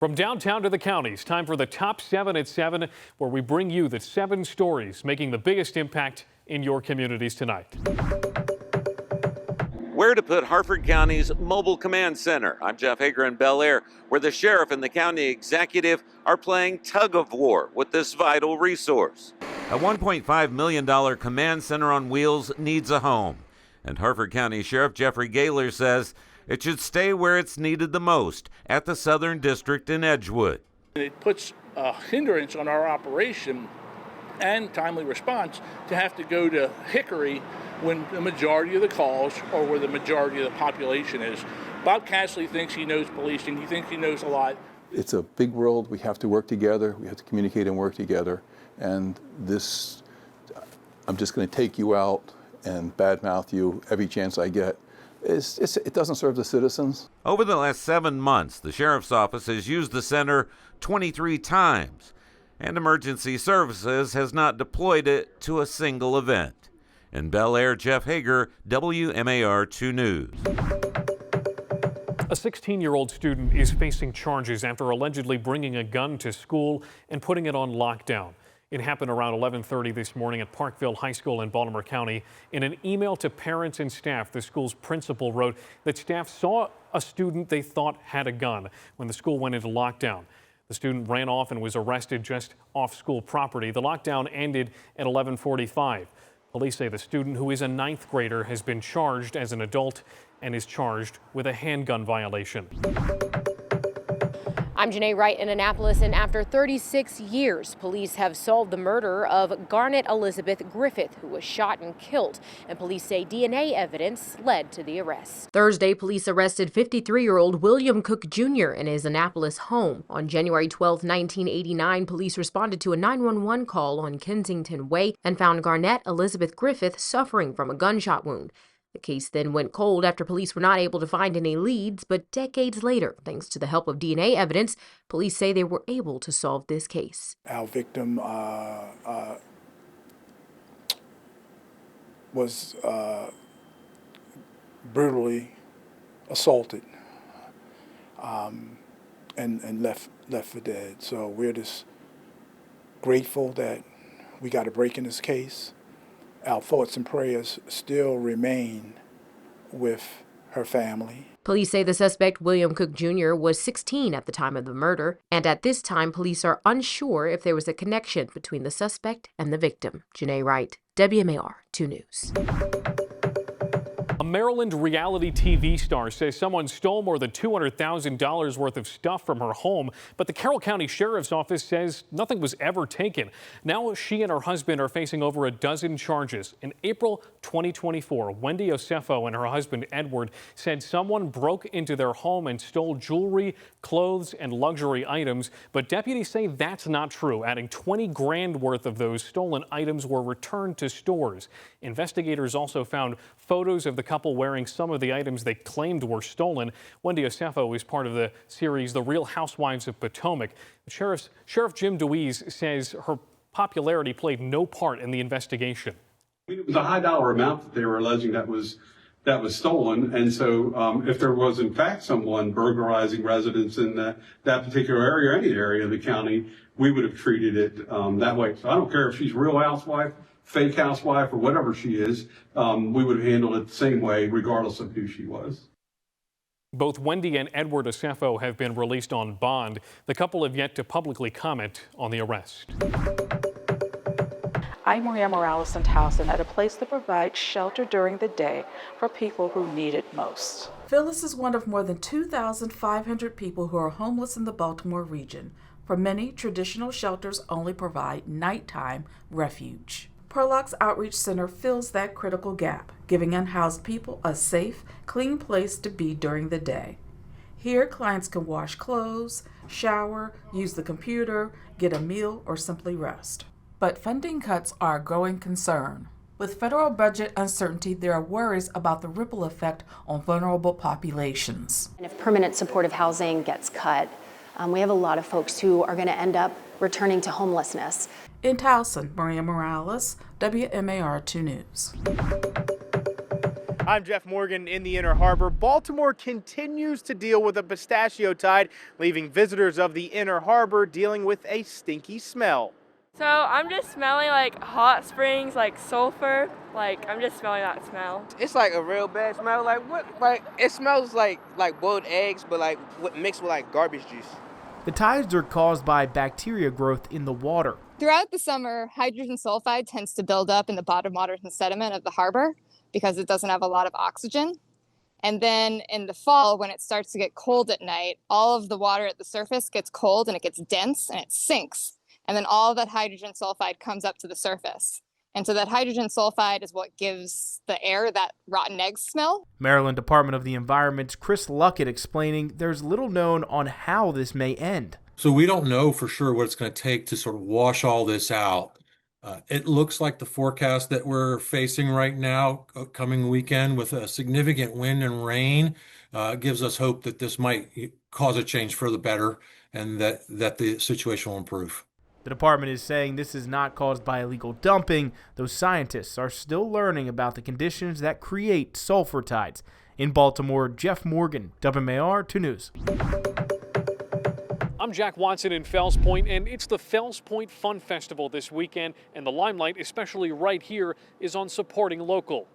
From downtown to the counties, time for the Top 7 at 7, where we bring you the 7 stories making the biggest impact in your communities tonight. Where to put Harford County's mobile command center? I'm Jeff Hager in Bel Air, where the sheriff and the county executive are playing tug of war with this vital resource. A $1.5 million command center on wheels needs a home. And Harford County Sheriff Jeffrey Gaylor says it should stay where it's needed the most, at the Southern District in Edgewood. It puts a hindrance on our operation and timely response to have to go to Hickory when the majority of the calls or where the majority of the population is. Bob Castley thinks he knows policing. He thinks he knows a lot. It's a big world. We have to work together. We have to communicate and work together. And this, I'm just going to take you out and badmouth you every chance I get. It doesn't serve the citizens. Over the last 7 months, the sheriff's office has used the center 23 times, and emergency services has not deployed it to a single event. In Bel Air, Jeff Hager, WMAR 2 News. A 16-year-old student is facing charges after allegedly bringing a gun to school and putting it on lockdown. It happened around 11:30 this morning at Parkville High School in Baltimore County. In an email to parents and staff, the school's principal wrote that staff saw a student they thought had a gun when the school went into lockdown. The student ran off and was arrested just off school property. The lockdown ended at 11:45. Police say the student, who is a 9th grader, has been charged as an adult and is charged with a handgun violation. I'm Janae Wright in Annapolis, and after 36 years, police have solved the murder of Garnet Elizabeth Griffith, who was shot and killed, and police say DNA evidence led to the arrest. Thursday, police arrested 53-year-old William Cook Jr. in his Annapolis home. On January 12, 1989, police responded to a 911 call on Kensington Way and found Garnet Elizabeth Griffith suffering from a gunshot wound. The case then went cold after police were not able to find any leads, but decades later, thanks to the help of DNA evidence, police say they were able to solve this case. Our victim was brutally assaulted and left for dead. So we're just grateful that we got a break in this case. Our thoughts and prayers still remain with her family. Police say the suspect, William Cook Jr., was 16 at the time of the murder, and at this time, police are unsure if there was a connection between the suspect and the victim. Janae Wright, WMAR 2 News. A Maryland reality TV star says someone stole more than $200,000 worth of stuff from her home, but the Carroll County Sheriff's Office says nothing was ever taken. Now she and her husband are facing over a dozen charges. In April 2024, Wendy Osefo and her husband Edward said someone broke into their home and stole jewelry, clothes, and luxury items, but deputies say that's not true, adding 20 grand worth of those stolen items were returned to stores. Investigators also found photos of the couple wearing some of the items they claimed were stolen. Wendy Osefo is part of the series The Real Housewives of Potomac. Sheriff Jim DeWeese says her popularity played no part in the investigation. It was a high dollar amount that they were alleging that was stolen, and so if there was in fact someone burglarizing residents in that particular area or any area of the county, we would have treated it that way. So I don't care if she's a real housewife, fake housewife, or whatever she is, we would have handled it the same way regardless of who she was. Both Wendy and Edward Osefo have been released on bond. The couple have yet to publicly comment on the arrest. I'm Maria Morales in Towson at a place that provides shelter during the day for people who need it most. Phyllis is one of more than 2,500 people who are homeless in the Baltimore region. For many, traditional shelters only provide nighttime refuge. Perlock's Outreach Center fills that critical gap, giving unhoused people a safe, clean place to be during the day. Here, clients can wash clothes, shower, use the computer, get a meal, or simply rest. But funding cuts are a growing concern. With federal budget uncertainty, there are worries about the ripple effect on vulnerable populations. And if permanent supportive housing gets cut, we have a lot of folks who are going to end up returning to homelessness. In Towson, Maria Morales, WMAR 2 News. I'm Jeff Morgan in the Inner Harbor. Baltimore continues to deal with a pistachio tide, leaving visitors of the Inner Harbor dealing with a stinky smell. So I'm just smelling like hot springs, like sulfur. I'm just smelling that smell. It's like a real bad smell. Like what? Like it smells like boiled eggs, but mixed with like garbage juice. The tides are caused by bacteria growth in the water. Throughout the summer, hydrogen sulfide tends to build up in the bottom water and sediment of the harbor because it doesn't have a lot of oxygen. And then in the fall, when it starts to get cold at night, all of the water at the surface gets cold and it gets dense and it sinks. And then all of that hydrogen sulfide comes up to the surface. And so that hydrogen sulfide is what gives the air that rotten egg smell. Maryland Department of the Environment's Chris Luckett explaining there's little known on how this may end. So we don't know for sure what it's going to take to sort of wash all this out. It looks like the forecast that we're facing right now, coming weekend with a significant wind and rain, gives us hope that this might cause a change for the better and that the situation will improve. The department is saying this is not caused by illegal dumping, though scientists are still learning about the conditions that create sulfur tides. In Baltimore, Jeff Morgan, WMAR 2 News. I'm Jack Watson in Fells Point, and it's the Fells Point Fun Festival this weekend, and the limelight, especially right here, is on supporting local.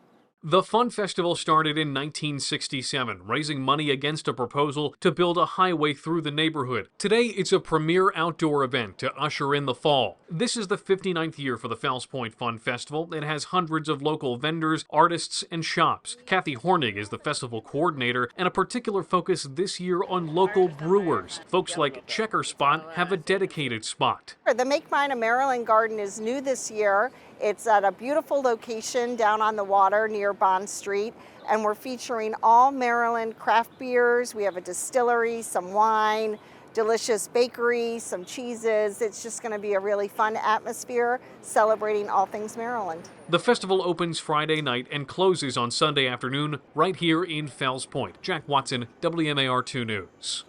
The Fun Festival started in 1967, raising money against a proposal to build a highway through the neighborhood. Today, it's a premier outdoor event to usher in the fall. This is the 59th year for the Fells Point Fun Festival. It has hundreds of local vendors, artists, and shops. Kathy Hornig is the festival coordinator, and a particular focus this year on local brewers. Folks like Checker Spot have a dedicated spot. The Make Mine a Maryland Garden is new this year. It's at a beautiful location down on the water near Bond Street, and we're featuring all Maryland craft beers. We have a distillery, some wine, delicious bakery, some cheeses. It's just going to be a really fun atmosphere celebrating all things Maryland. The festival opens Friday night and closes on Sunday afternoon right here in Fells Point. Jack Watson, WMAR 2 News.